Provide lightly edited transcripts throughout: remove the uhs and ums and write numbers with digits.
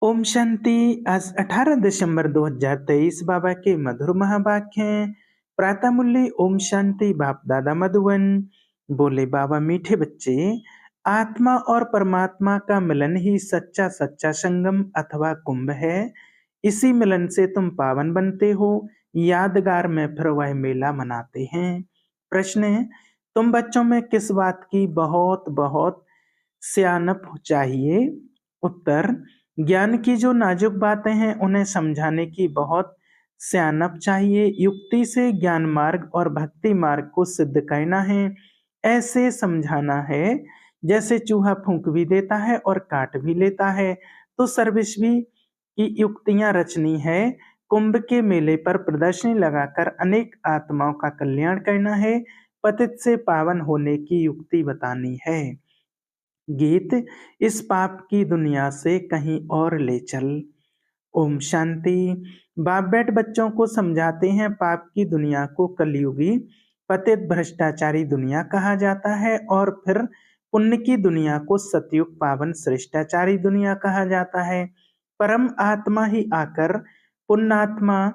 ओम शांति। आज 18 दिसंबर 2023 बाबा के मधुर महावाक्य हैं। प्रातः मूल्य ओम शांति। बाप दादा मधुवन। बोले बाबा, मीठे बच्चे, आत्मा और परमात्मा का मिलन ही सच्चा सच्चा संगम अथवा कुंभ है। इसी मिलन से तुम पावन बनते हो। यादगार में फिर वह मेला मनाते हैं। प्रश्न है, तुम बच्चों में किस बात की बहुत बहुत सियानप चाहिए? उत्तर, ज्ञान की जो नाजुक बातें हैं उन्हें समझाने की बहुत सियानप चाहिए। युक्ति से ज्ञान मार्ग और भक्ति मार्ग को सिद्ध करना है। ऐसे समझाना है जैसे चूहा फूंक भी देता है और काट भी लेता है। तो सर्वस्वी की युक्तियां रचनी है। कुंभ के मेले पर प्रदर्शनी लगाकर अनेक आत्माओं का कल्याण करना है। पतित से पावन होने की युक्ति बतानी है। गीत, इस पाप की दुनिया से कहीं और ले चल। ओम शांति। बाप बेट बच्चों को समझाते हैं पाप की दुनिया को कलयुगी पतित भ्रष्टाचारी दुनिया कहा जाता है और फिर पुण्य की दुनिया को सतयुग पावन श्रेष्ठाचारी दुनिया कहा जाता है। परम आत्मा ही आकर पुण्यात्मा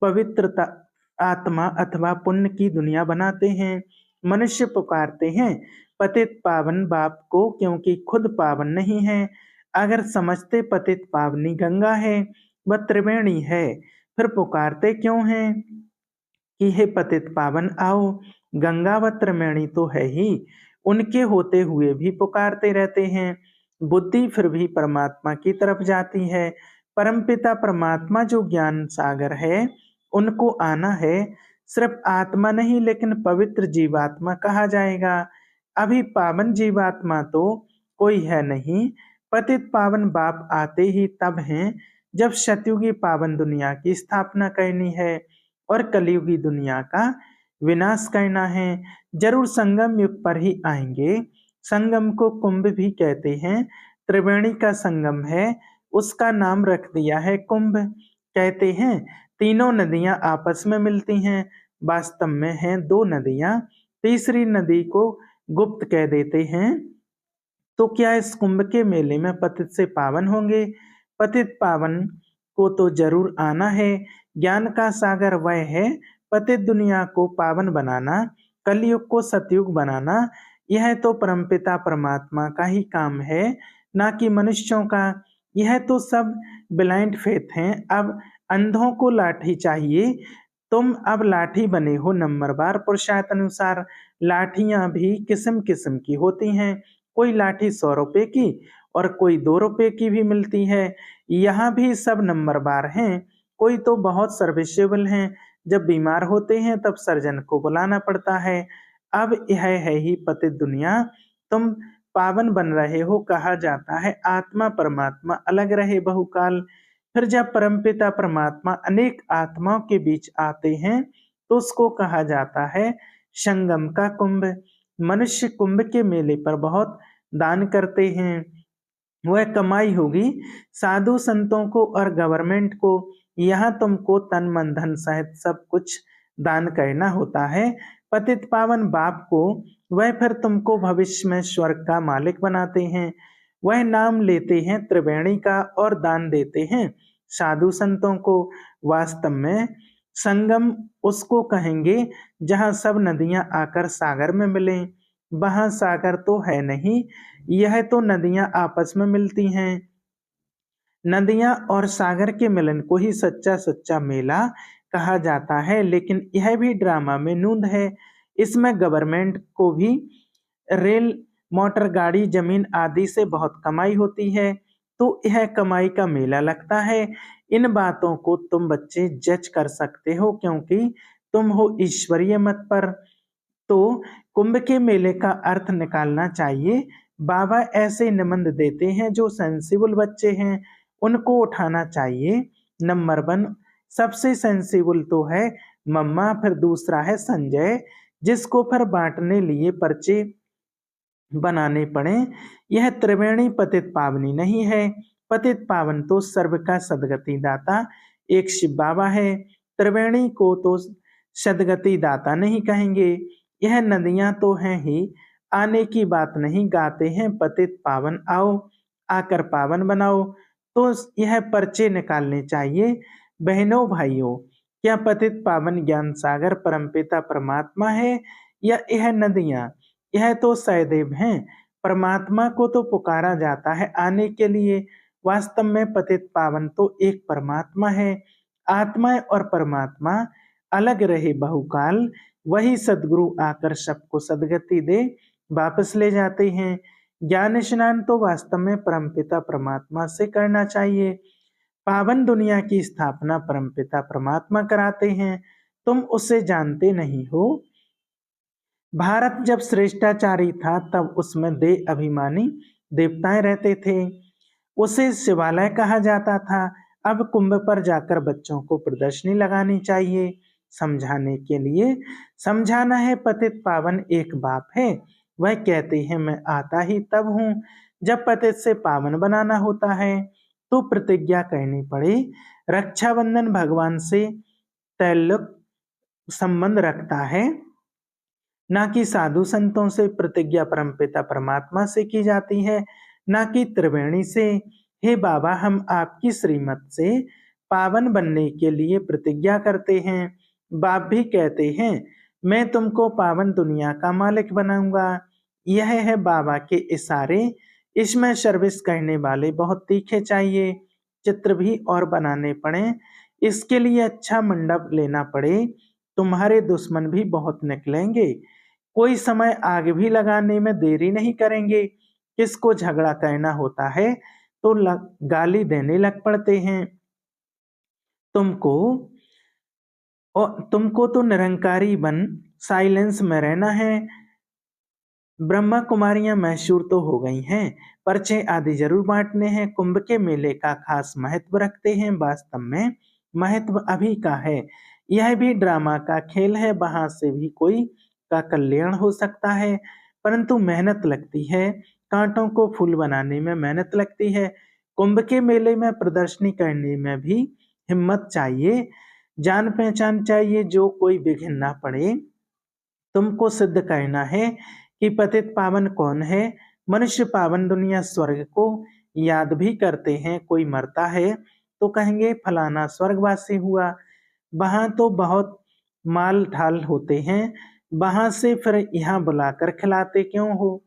पवित्रता आत्मा अथवा पुण्य की दुनिया बनाते हैं। मनुष्य पुकारते हैं पतित पावन बाप को, क्योंकि खुद पावन नहीं है। अगर समझते पतित पावनी गंगा है, वह त्रिवेणी है, फिर पुकारते क्यों हैं कि हे पतित पावन आओ? गंगा व त्रिवेणी तो है ही, उनके होते हुए भी पुकारते रहते हैं। बुद्धि फिर भी परमात्मा की तरफ जाती है। परमपिता परमात्मा जो ज्ञान सागर है, उनको आना है। सिर्फ आत्मा नहीं लेकिन पवित्र जीवात्मा कहा जाएगा। अभी पावन जीवात्मा तो कोई है नहीं। पतित पावन बाप आते ही तब हैं जब सतयुगी पावन दुनिया की स्थापना करनी है और कलयुगी दुनिया का विनाश करना है। जरूर संगम युग पर ही आएंगे। संगम को कुंभ भी कहते हैं। त्रिवेणी का संगम है, उसका नाम रख दिया है कुंभ। कहते हैं तीनों नदियां आपस में मिलती हैं, वास्तव में हैं दो नदियां। तीसरी नदी को गुप्त कह देते हैं। तो क्या इस कुंभ के मेले में पतित से पावन होंगे? पतित पावन को तो जरूर आना है। ज्ञान का सागर वह है। पतित दुनिया को पावन बनाना, कलयुग को सतयुग बनाना, यह तो परमपिता परमात्मा का ही काम है, ना कि मनुष्यों का। यह तो सब ब्लाइंड फेथ हैं। अब अंधों को लाठी चाहिए। तुम अब लाठी बने हो नंबरवार। पुरुषार्थ अनुसार लाठियां भी किस्म किस्म की होती हैं। कोई लाठी 100 रुपए की और कोई 2 रुपए की भी मिलती है। यहाँ भी सब नंबरवार हैं। कोई तो बहुत सर्विसेबल हैं। जब बीमार होते हैं तब सर्जन को बुलाना पड़ता है। अब यह है ही पतित दुनिया। तुम पावन बन रहे हो, कहा जाता है आत्मा परमात्मा अलग रहे बहुकाल। फिर जब परमपिता परमात्मा अनेक आत्माओं के बीच आते हैं तो उसको कहा जाता है संगम का कुंभ। मनुष्य कुंभ के मेले पर बहुत दान करते हैं। वह कमाई होगी साधु संतों को और गवर्नमेंट को। यहाँ तुमको तन मन धन सहित सब कुछ दान करना होता है। पतित पावन बाप को वह फिर तुमको भविष्य में स्वर्ग का मालिक बनाते हैं। वह नाम लेते हैं त्रिवेणी का और दान देते हैं साधु संतों को। वास्तव में संगम उसको कहेंगे जहाँ सब नदियां आकर सागर में मिलें। वहां सागर तो है नहीं, यह तो नदियां आपस में मिलती हैं। नदियां और सागर के मिलन को ही सच्चा सच्चा मेला कहा जाता है। लेकिन यह भी ड्रामा में नूंद है। इसमें गवर्नमेंट को भी रेल, मोटर गाड़ी, जमीन आदि से बहुत कमाई होती है। तो यह कमाई का मेला लगता है। इन बातों को तुम बच्चे जज कर सकते हो, क्योंकि तुम हो ईश्वरीय मत पर। तो कुंभ के मेले का अर्थ निकालना चाहिए। बाबा ऐसे निबंध देते हैं जो सेंसिबल बच्चे हैं उनको उठाना चाहिए। नंबर 1 सबसे सेंसिबल तो है मम्मा, फिर दूसरा है संजय, जिसको फिर बांटने लिए पर्चे बनाने पड़े। यह त्रिवेणी पतित पावनी नहीं है। पतित पावन तो सर्व का सदगति दाता एक शिव बाबा है। त्रिवेणी को तो सदगति दाता नहीं कहेंगे। यह नदियां तो हैं ही, आने की बात नहीं। गाते हैं पतित पावन आओ, आकर पावन बनाओ। तो यह पर्चे निकालने चाहिए। बहनों भाइयों, क्या पतित पावन ज्ञान सागर परमपिता परमात्मा है या यह नदियां? यह तो सहदेव हैं। परमात्मा को तो पुकारा जाता है आने के लिए। वास्तव में पतित पावन तो एक परमात्मा है। आत्मा और परमात्मा अलग रहे बहुकाल, वही सदगुरु आकर सबको सदगति दे वापस ले जाते हैं। ज्ञान स्नान तो वास्तव में परमपिता परमात्मा से करना चाहिए। पावन दुनिया की स्थापना परमपिता परमात्मा कराते हैं। तुम उसे जानते नहीं हो। भारत जब श्रेष्ठाचारी था तब उसमें देह अभिमानी देवताएं रहते थे। उसे शिवालय कहा जाता था। अब कुंभ पर जाकर बच्चों को प्रदर्शनी लगानी चाहिए समझाने के लिए। समझाना है पतित पावन एक बाप है। वह कहते हैं मैं आता ही तब हूँ जब पतित से पावन बनाना होता है तो प्रतिज्ञा करनी पड़े। रक्षाबंधन भगवान से तल्लुक संबंध रखता है, ना कि साधु संतों से। प्रतिज्ञा परमपिता परमात्मा से की जाती है, ना कि त्रिवेणी से। हे बाबा, हम आपकी श्रीमत से पावन बनने के लिए प्रतिज्ञा करते हैं। बाप भी कहते हैं मैं तुमको पावन दुनिया का मालिक बनाऊंगा। यह है बाबा के इशारे। इसमें सर्विस करने वाले बहुत तीखे चाहिए। चित्र भी और बनाने पड़े। इसके लिए अच्छा मंडप लेना पड़े। तुम्हारे दुश्मन भी बहुत निकलेंगे। कोई समय आग भी लगाने में देरी नहीं करेंगे। किसको झगड़ा करना होता है तो गाली देने लग पड़ते हैं। तुमको तुमको तो निरंकारी बन साइलेंस में रहना है। ब्रह्मा कुमारियां मैसूर तो हो गई हैं। पर्चे आदि जरूर बांटने हैं। कुंभ के मेले का खास महत्व रखते हैं। वास्तव में महत्व अभी का है। यह भी ड्रामा का खेल है। वहां से भी कोई का कल्याण हो सकता है, परंतु मेहनत लगती है। कांटों को फूल बनाने में मेहनत लगती है। कुंभ के मेले में प्रदर्शनी करने में भी हिम्मत चाहिए, जान पहचान चाहिए, जो कोई विघ्न ना पड़े। तुमको सिद्ध करना है कि पतित पावन कौन है। मनुष्य पावन दुनिया स्वर्ग को याद भी करते हैं। कोई मरता है तो कहेंगे फलाना स्वर्गवासी हुआ। वहां तो बहुत माल ढाल होते हैं। वहां से फिर यहाँ बुलाकर खिलाते क्यों हो?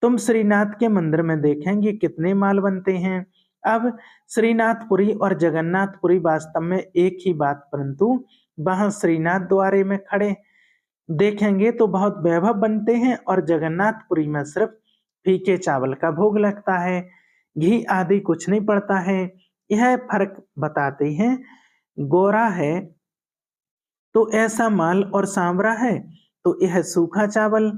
तुम श्रीनाथ के मंदिर में देखेंगे कितने माल बनते हैं। अब श्रीनाथपुरी और जगन्नाथपुरी वास्तव में एक ही बात, परंतु वहां श्रीनाथ द्वारे में खड़े देखेंगे तो बहुत वैभव बनते हैं और जगन्नाथपुरी में सिर्फ फीके चावल का भोग लगता है, घी आदि कुछ नहीं पड़ता है। यह फर्क बताते हैं। गोरा है तो ऐसा माल और सांवरा है तो यह सूखा चावल।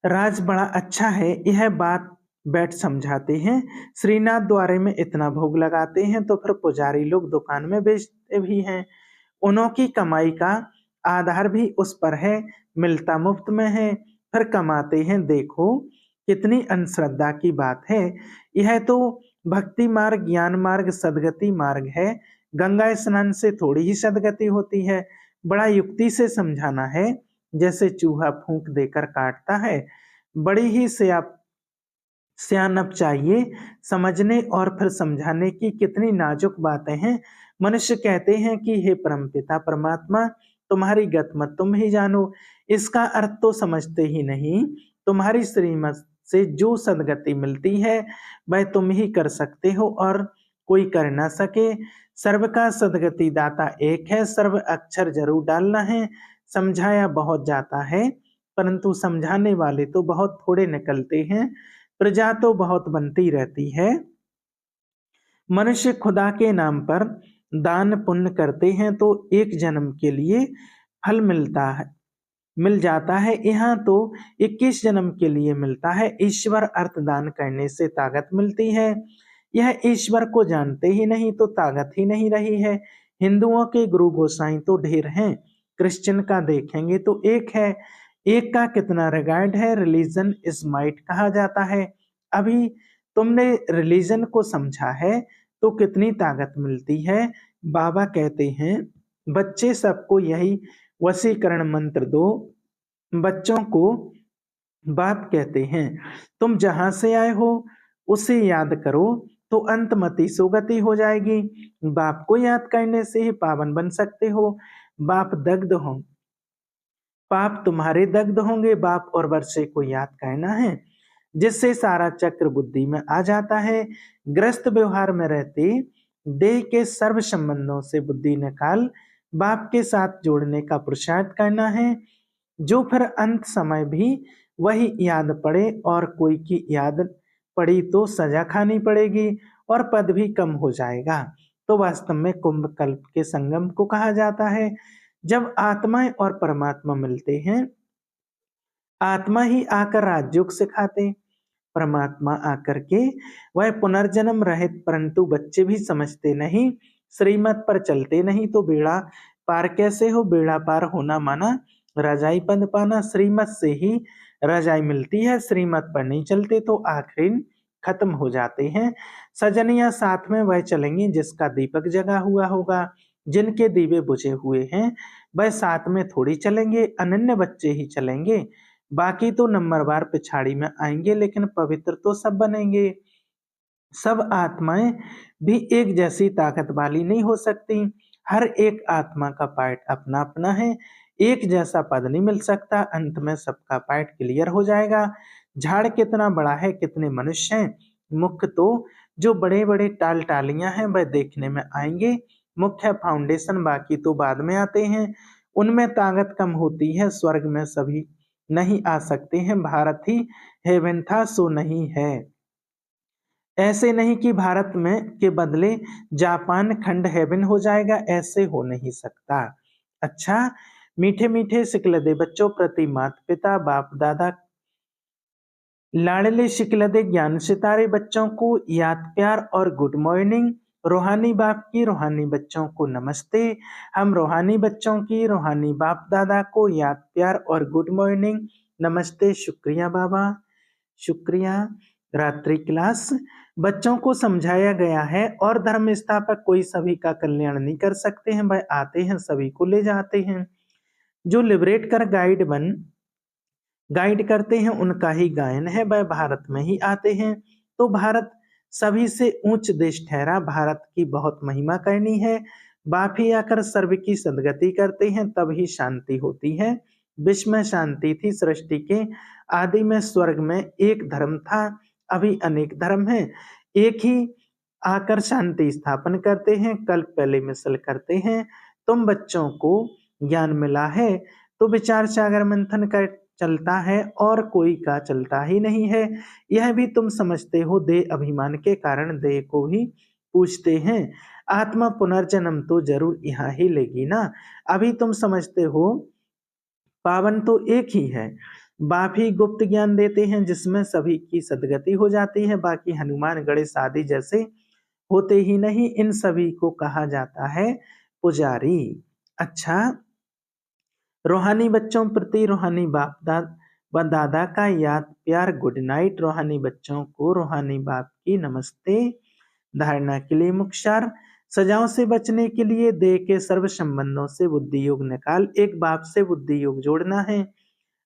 राज बड़ा अच्छा है, यह बात बैठ समझाते हैं। श्रीनाथ द्वारे में इतना भोग लगाते हैं तो फिर पुजारी लोग दुकान में बेचते भी हैं। उन्हों की कमाई का आधार भी उस पर है, मिलता मुफ्त में है, फिर कमाते हैं। देखो कितनी अंधश्रद्धा की बात है। यह तो भक्ति मार्ग, ज्ञान मार्ग, सदगति मार्ग है। गंगा स्नान से थोड़ी ही सदगति होती है। बड़ा युक्ति से समझाना है, जैसे चूहा फूंक देकर काटता है। बड़ी ही सियानप चाहिए समझने और फिर समझाने की। कितनी नाजुक बातें हैं। मनुष्य कहते हैं कि हे परमपिता परमात्मा, तुम्हारी गत मत तुम ही जानो। इसका अर्थ तो समझते ही नहीं। तुम्हारी श्रीमत से जो सदगति मिलती है वह तुम ही कर सकते हो और कोई कर ना सके। सर्व का सदगति दाता एक है। सर्व अक्षर जरूर डालना है। समझाया बहुत जाता है, परंतु समझाने वाले तो बहुत थोड़े निकलते हैं। प्रजा तो बहुत बनती रहती है। मनुष्य खुदा के नाम पर दान पुण्य करते हैं तो एक जन्म के लिए फल मिल जाता है। यहाँ तो 21 जन्म के लिए मिलता है। ईश्वर अर्थ दान करने से ताकत मिलती है। यह ईश्वर को जानते ही नहीं तो ताकत ही नहीं रही है। हिंदुओं के गुरु गोसाई तो ढेर हैं, क्रिश्चियन का देखेंगे तो एक है। एक का कितना रिगार्ड है। रिलीजन इज माइट कहा जाता है। अभी तुमने रिलीजन को समझा है तो कितनी ताकत मिलती है। बाबा कहते हैं बच्चे सबको यही वशीकरण मंत्र दो। बच्चों को बाप कहते हैं तुम जहां से आए हो उसे याद करो। तो अंतमति सुगति हो जाएगी। बाप को याद करने से ही पावन बन सकते हो। बाप दग्ध हो, पाप तुम्हारे दग्ध होंगे। बाप और वर्षे को याद करना है, जिससे सारा चक्र बुद्धि में आ जाता है। ग्रस्त व्यवहार में रहते देह के सर्व संबंधों से बुद्धि निकाल बाप के साथ जोड़ने का पुरुषार्थ करना है, जो फिर अंत समय भी वही याद पड़े। और कोई की याद पड़ी तो सजा खानी पड़ेगी और पद भी कम हो जाएगा। तो वास्तव में कुंभ कल्प के संगम को कहा जाता है। जब आत्माएं और परमात्मा मिलते हैं, आत्मा ही आकर राजयोग सिखाते, परमात्मा आकर के वह पुनर्जन्म रहित, परंतु बच्चे भी समझते नहीं, श्रीमत पर चलते नहीं, तो बेड़ा पार कैसे हो। बेड़ा पार होना माना रजाई पद पाना। श्रीमत से ही रजाई मिलती है, श्रीमत पर नहीं चलते तो आखिर खत्म हो जाते हैं। सजनिया साथ में वह चलेंगी जिसका दीपक जगा हुआ होगा, जिनके दीवे बुझे हुए हैं वह साथ में थोड़ी चलेंगे, अनन्य बच्चे ही चलेंगे। बाकी तो नंबरवार पिछाड़ी में आएंगे, लेकिन पवित्र तो सब बनेंगे। सब आत्माएं भी एक जैसी ताकत वाली नहीं हो सकती। हर एक आत्मा का पार्ट अपना अपना है, एक जैसा पद नहीं मिल सकता। अंत में सबका पार्ट क्लियर हो जाएगा। झाड़ कितना बड़ा है, कितने मनुष्य हैं, मुख्य तो जो बड़े बड़े टाल टालियां हैं वह देखने में आएंगे। मुख्य फाउंडेशन बाकी तो बाद में आते हैं, उनमें ताकत कम होती है। स्वर्ग में सभी नहीं आ सकते हैं, भारत ही हेवन था सो नहीं है। ऐसे नहीं कि भारत में के बदले जापान खंड हेवन हो जाएगा, ऐसे हो नहीं सकता। अच्छा, मीठे मीठे सिकलदे बच्चों प्रति माता पिता बाप दादा लाडले शिकलदे ज्ञान सितारे बच्चों को याद प्यार और गुड मॉर्निंग। रूहानी बाप की रूहानी बच्चों को नमस्ते। हम रूहानी बच्चों की रूहानी बाप दादा को याद प्यार और गुड मॉर्निंग, नमस्ते। शुक्रिया बाबा, शुक्रिया। रात्रि क्लास बच्चों को समझाया गया है, और धर्म स्थापक कोई सभी का कल्याण नहीं कर सकते हैं, वह आते हैं सभी को ले जाते हैं। जो लिबरेट कर गाइड करते हैं उनका ही गायन है, वह भारत में ही आते हैं। तो भारत सभी से ऊंच देश ठहरा, भारत की बहुत महिमा करनी है। बाप ही आकर सर्व की सदगति करते हैं, तब ही शांति होती है। विश्व में शांति थी सृष्टि के आदि में, स्वर्ग में एक धर्म था, अभी अनेक धर्म हैं। एक ही आकर शांति स्थापन करते हैं, कल्प पहले मिसल करते हैं। तुम बच्चों को ज्ञान मिला है तो विचार सागर मंथन कर चलता है, और कोई का चलता ही नहीं है। यह भी तुम समझते हो, देह अभिमान के कारण देह को ही पूछते हैं। आत्मा पुनर्जन्म तो जरूर यहाँ ही लेगी ना। अभी तुम समझते हो पावन तो एक ही है। बाप ही गुप्त ज्ञान देते हैं जिसमें सभी की सदगति हो जाती है। बाकी हनुमान गणेश आदि जैसे होते ही नहीं, इन सभी को कहा जाता है पुजारी। अच्छा, रूहानी बच्चों प्रति रूहानी बाप व दादा का याद प्यार गुड नाइट। रूहानी बच्चों को रूहानी बाप की नमस्ते। धारणा के लिए मुख्तार, सजाओं से बचने के लिए देह के सर्व संबंधों से बुद्धि योग निकाल, एक बाप से बुद्धि योग जोड़ना है।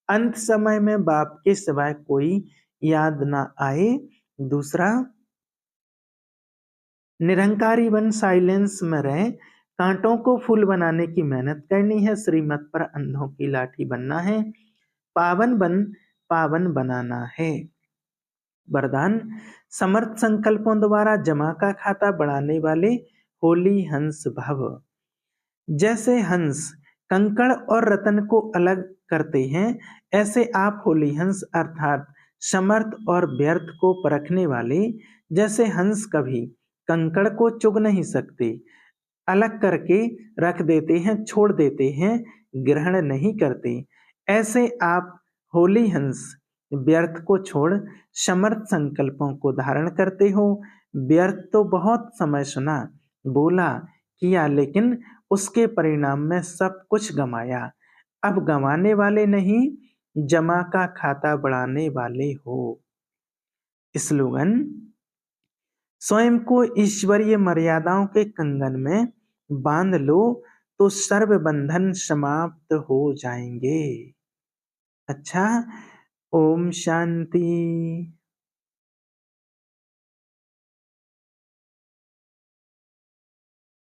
अंत समय में बाप के सिवाय कोई याद ना आए। दूसरा, निरंकारी बन साइलेंस में रहे, कांटों को फूल बनाने की मेहनत करनी है, श्रीमत पर अंधों की लाठी बनना है, पावन बन पावन बनाना है। वरदान, समर्थ संकल्पों द्वारा जमा का खाता बढ़ाने वाले होली हंस भव। जैसे हंस कंकड़ और रतन को अलग करते हैं, ऐसे आप होली हंस अर्थात समर्थ और व्यर्थ को परखने वाले, जैसे हंस कभी कंकड़ को चुग नहीं सकते, अलग करके रख देते हैं, छोड़ देते हैं, ग्रहण नहीं करते, ऐसे आप होली हंस व्यर्थ को छोड़ समर्थ संकल्पों को धारण करते हो। व्यर्थ तो बहुत समय सुना, बोला, किया, लेकिन उसके परिणाम में सब कुछ गमाया। अब गंवाने वाले नहीं, जमा का खाता बढ़ाने वाले हो। स्लोगन, स्वयं को ईश्वरीय मर्यादाओं के कंगन में बांध लो तो सर्व बंधन समाप्त हो जाएंगे। अच्छा, ओम शांति।